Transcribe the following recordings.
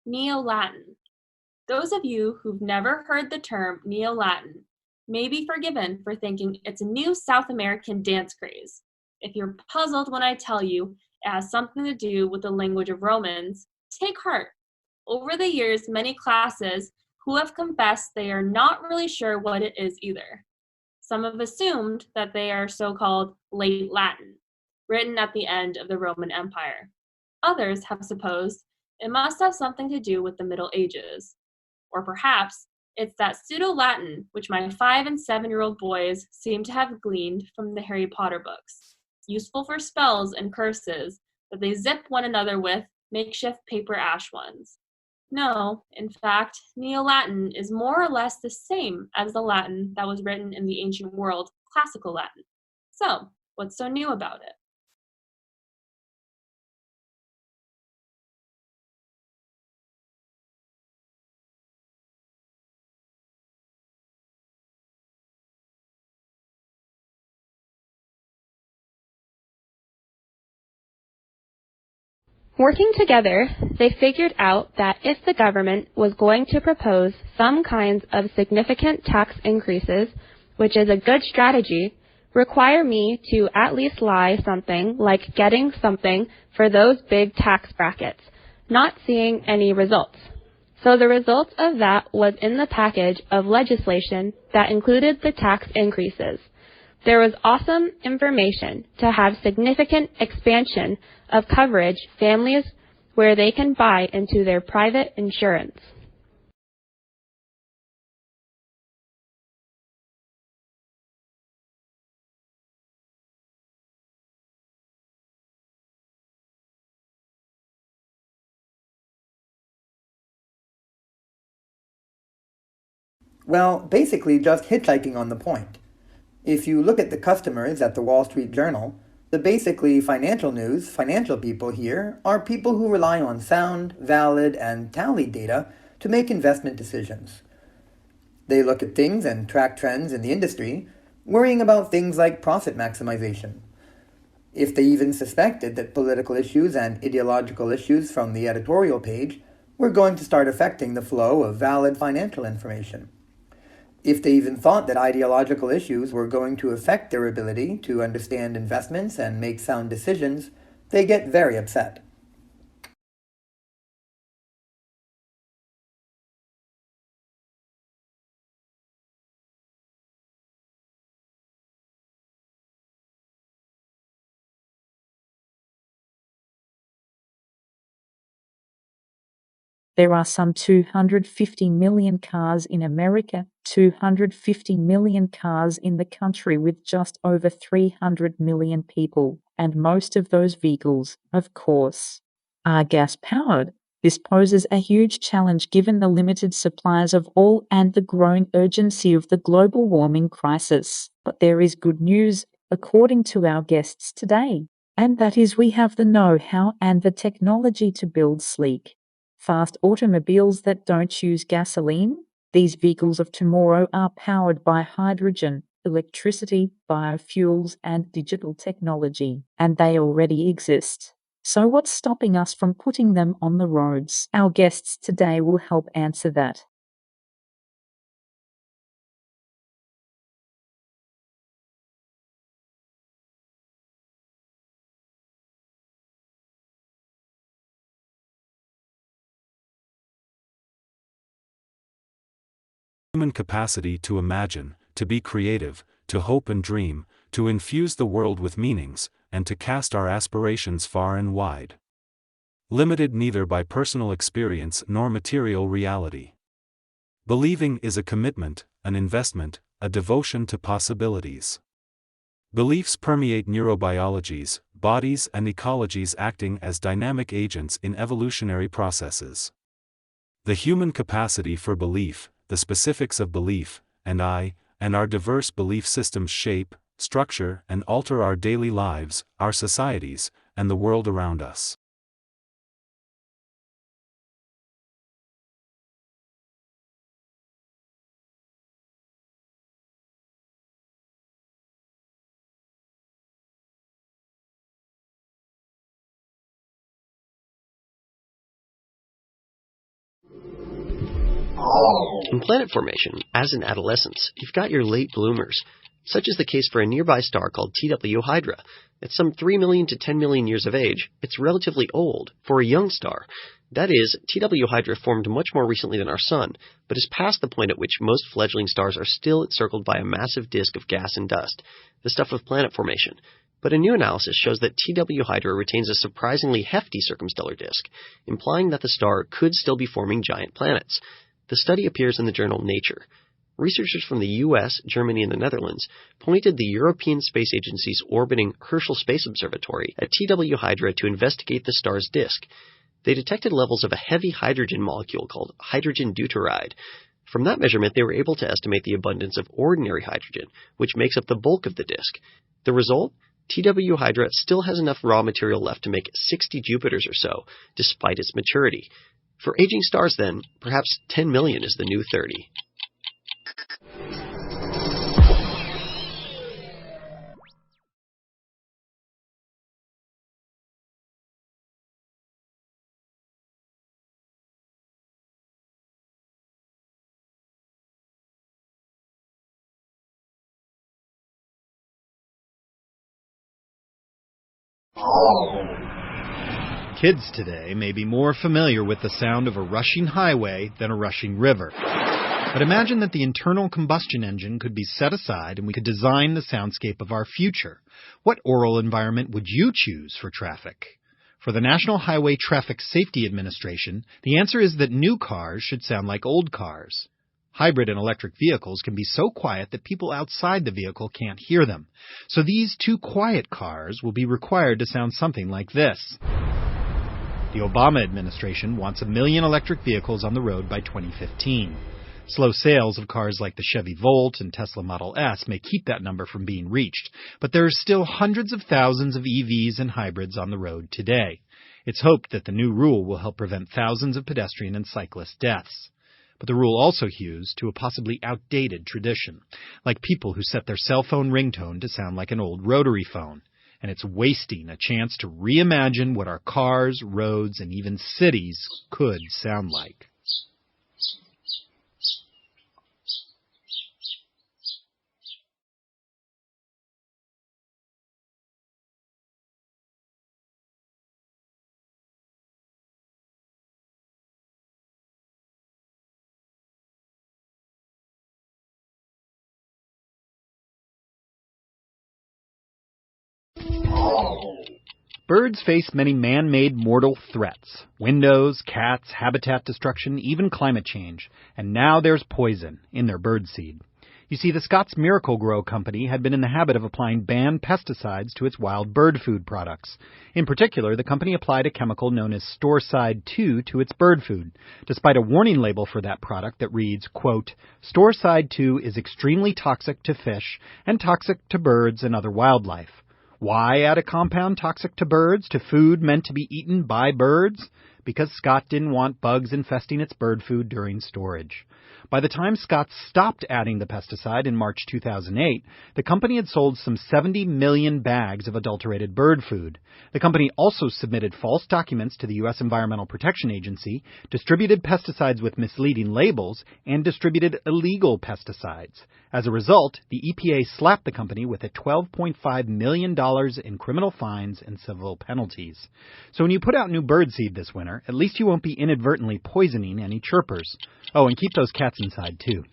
Neo-Latin. Those of you who've never heard the term Neo-Latin may be forgiven for thinking it's a new South American dance craze. If you're puzzled when I tell you it has something to do with the language of Romans, take heart. Over the years, many classes who have confessed they are not really sure what it is either. Some have assumed that they are so-called late Latin, written at the end of the Roman Empire. Others have supposed it must have something to do with the Middle Ages. Or perhaps it's that pseudo-Latin which my 5 and 7-year-old boys seem to have gleaned from the Harry Potter books, useful for spells and curses that they zip one another with makeshift paper ash ones. No, in fact, Neo-Latin is more or less the same as the Latin that was written in the ancient world, Classical Latin. So, what's so new about it? Working together, they figured out that if the government was going to propose some kinds of significant tax increases, which is a good strategy, require me to at least lie something like getting something for those big tax brackets, not seeing any results. So the result of that was in the package of legislation that included the tax increases. There was awesome information to have significant expansion of coverage families where they can buy into their private insurance. Well, basically just hitchhiking on the point. If you look at the customers at the Wall Street Journal, the basically financial news, financial people here, are people who rely on sound, valid, and tallied data to make investment decisions. They look at things and track trends in the industry, worrying about things like profit maximization. If they even suspected that political issues and ideological issues from the editorial page were going to start affecting the flow of valid financial information. If they even thought that ideological issues were going to affect their ability to understand investments and make sound decisions, they get very upset. There are some 250 million cars in America, 250 million cars in the country with just over 300 million people, and most of those vehicles, of course, are gas-powered. This poses a huge challenge given the limited supplies of all and the growing urgency of the global warming crisis. But there is good news, according to our guests today, and that is we have the know-how and the technology to build sleek, fast automobiles that don't use gasoline. These vehicles of tomorrow are powered by hydrogen, electricity, biofuels, and digital technology, and they already exist. So what's stopping us from putting them on the roads? Our guests today will help answer that. Human capacity to imagine, to be creative, to hope and dream, to infuse the world with meanings, and to cast our aspirations far and wide. Limited neither by personal experience nor material reality. Believing is a commitment, an investment, a devotion to possibilities. Beliefs permeate neurobiologies, bodies and ecologies acting as dynamic agents in evolutionary processes. The human capacity for belief, the specifics of belief, and our diverse belief systems shape, structure, and alter our daily lives, our societies, and the world around us. In planet formation, as in adolescence, you've got your late bloomers. Such is the case for a nearby star called TW Hydra. At some 3 million to 10 million years of age, it's relatively old for a young star. That is, TW Hydra formed much more recently than our Sun, but is past the point at which most fledgling stars are still encircled by a massive disk of gas and dust, the stuff of planet formation. But a new analysis shows that TW Hydra retains a surprisingly hefty circumstellar disk, implying that the star could still be forming giant planets. The study appears in the journal Nature. Researchers from the US, Germany, and the Netherlands pointed the European Space Agency's orbiting Herschel Space Observatory at TW Hydra to investigate the star's disk. They detected levels of a heavy hydrogen molecule called hydrogen deuteride. From that measurement, they were able to estimate the abundance of ordinary hydrogen, which makes up the bulk of the disk. The result? TW Hydra still has enough raw material left to make 60 Jupiters or so, despite its maturity. For aging stars, then, perhaps 10 million is the new 30. Kids today may be more familiar with the sound of a rushing highway than a rushing river. But imagine that the internal combustion engine could be set aside and we could design the soundscape of our future. What oral environment would you choose for traffic? For the National Highway Traffic Safety Administration, the answer is that new cars should sound like old cars. Hybrid and electric vehicles can be so quiet that people outside the vehicle can't hear them. So these two quiet cars will be required to sound something like this. The Obama administration wants 1 million electric vehicles on the road by 2015. Slow sales of cars like the Chevy Volt and Tesla Model S may keep that number from being reached, but there are still hundreds of thousands of EVs and hybrids on the road today. It's hoped that the new rule will help prevent thousands of pedestrian and cyclist deaths. But the rule also hews to a possibly outdated tradition, like people who set their cell phone ringtone to sound like an old rotary phone. And it's wasting a chance to reimagine what our cars, roads, and even cities could sound like. Birds face many man-made mortal threats. Windows, cats, habitat destruction, even climate change. And now there's poison in their birdseed. You see, the Scott's Miracle-Gro company had been in the habit of applying banned pesticides to its wild bird food products. In particular, the company applied a chemical known as Storeside 2 to its bird food, despite a warning label for that product that reads, quote, "Storeside 2 is extremely toxic to fish and toxic to birds and other wildlife." Why add a compound toxic to birds to food meant to be eaten by birds? Because Scott didn't want bugs infesting its bird food during storage. By the time Scott stopped adding the pesticide in March 2008, the company had sold some 70 million bags of adulterated bird food. The company also submitted false documents to the U.S. Environmental Protection Agency, distributed pesticides with misleading labels, and distributed illegal pesticides. As a result, the EPA slapped the company with a $12.5 million in criminal fines and civil penalties. So when you put out new birdseed this winter, at least you won't be inadvertently poisoning any chirpers. Oh, and keep those cats inside, too.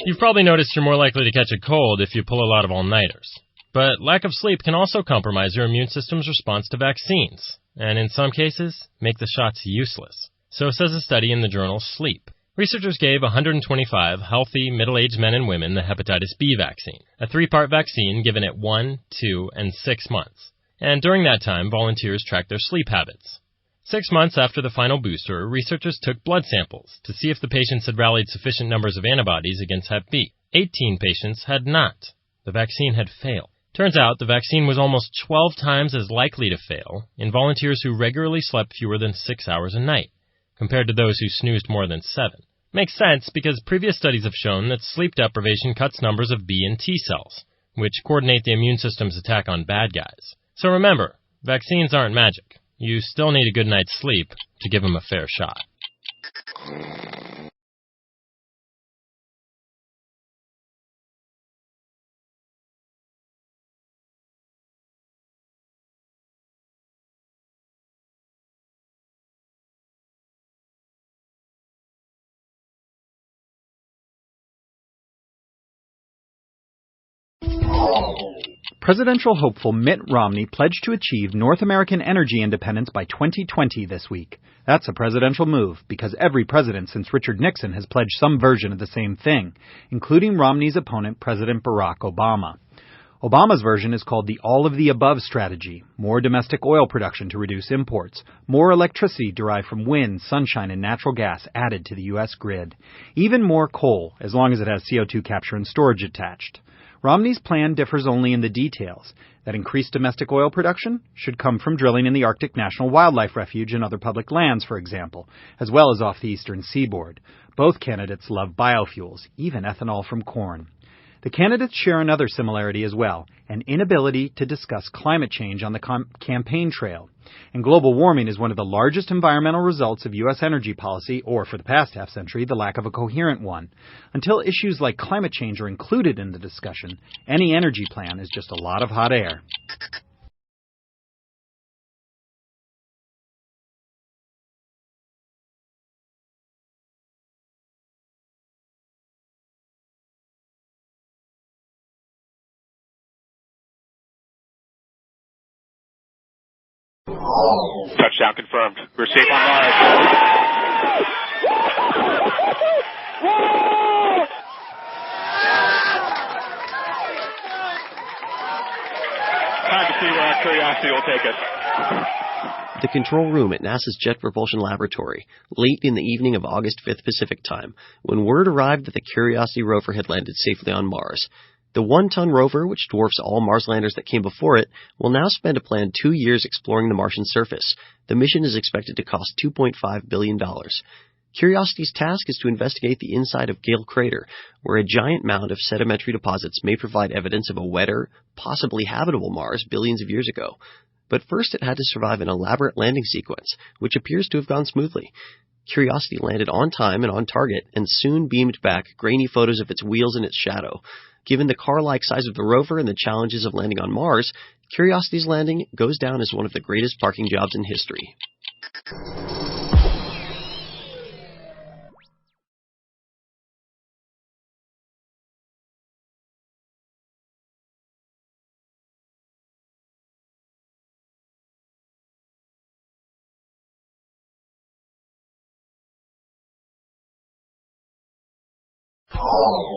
You've probably noticed you're more likely to catch a cold if you pull a lot of all-nighters. But lack of sleep can also compromise your immune system's response to vaccines, and in some cases, make the shots useless. So says a study in the journal Sleep. Researchers gave 125 healthy, middle-aged men and women the hepatitis B vaccine, a 3-part vaccine given at 1, 2, and 6 months. And during that time, volunteers tracked their sleep habits. 6 months after the final booster, researchers took blood samples to see if the patients had rallied sufficient numbers of antibodies against Hep B. 18 patients had not. The vaccine had failed. Turns out the vaccine was almost 12 times as likely to fail in volunteers who regularly slept fewer than 6 hours a night, compared to those who snoozed more than 7. Makes sense because previous studies have shown that sleep deprivation cuts numbers of B and T cells, which coordinate the immune system's attack on bad guys. So remember, vaccines aren't magic. You still need a good night's sleep to give them a fair shot. Presidential hopeful Mitt Romney pledged to achieve North American energy independence by 2020 this week. That's a presidential move, because every president since Richard Nixon has pledged some version of the same thing, including Romney's opponent, President Barack Obama. Obama's version is called the all-of-the-above strategy: more domestic oil production to reduce imports, more electricity derived from wind, sunshine, and natural gas added to the U.S. grid, even more coal, as long as it has CO2 capture and storage attached. Romney's plan differs only in the details, that increased domestic oil production should come from drilling in the Arctic National Wildlife Refuge and other public lands, for example, as well as off the eastern seaboard. Both candidates love biofuels, even ethanol from corn. The candidates share another similarity as well, an inability to discuss climate change on the campaign trail. And global warming is one of the largest environmental results of U.S. energy policy, or for the past half-century, the lack of a coherent one. Until issues like climate change are included in the discussion, any energy plan is just a lot of hot air. Touchdown confirmed. We're safe on Mars. Time to see where our curiosity will take us. The control room at NASA's Jet Propulsion Laboratory, late in the evening of August 5th Pacific Time, when word arrived that the Curiosity rover had landed safely on Mars. The 1-ton rover, which dwarfs all Mars landers that came before it, will now spend a planned 2 years exploring the Martian surface. The mission is expected to cost $2.5 billion. Curiosity's task is to investigate the inside of Gale Crater, where a giant mound of sedimentary deposits may provide evidence of a wetter, possibly habitable Mars billions of years ago. But first it had to survive an elaborate landing sequence, which appears to have gone smoothly. Curiosity landed on time and on target, and soon beamed back grainy photos of its wheels and its shadow. Given the car-like size of the rover and the challenges of landing on Mars, Curiosity's landing goes down as one of the greatest parking jobs in history.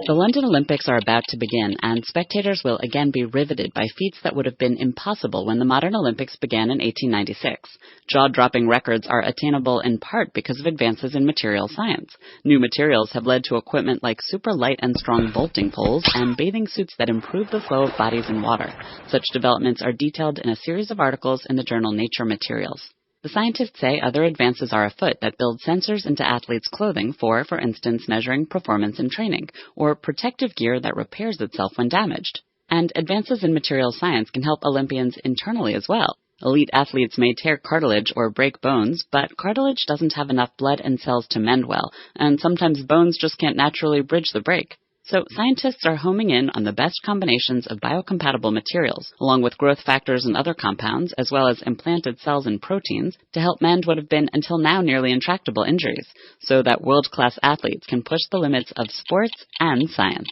The London Olympics are about to begin, and spectators will again be riveted by feats that would have been impossible when the modern Olympics began in 1896. Jaw-dropping records are attainable in part because of advances in material science. New materials have led to equipment like super light and strong vaulting poles and bathing suits that improve the flow of bodies in water. Such developments are detailed in a series of articles in the journal Nature Materials. The scientists say other advances are afoot that build sensors into athletes' clothing for instance, measuring performance in training, or protective gear that repairs itself when damaged. And advances in material science can help Olympians internally as well. Elite athletes may tear cartilage or break bones, but cartilage doesn't have enough blood and cells to mend well, and sometimes bones just can't naturally bridge the break. So scientists are homing in on the best combinations of biocompatible materials, along with growth factors and other compounds, as well as implanted cells and proteins, to help mend what have been until now nearly intractable injuries, so that world-class athletes can push the limits of sports and science.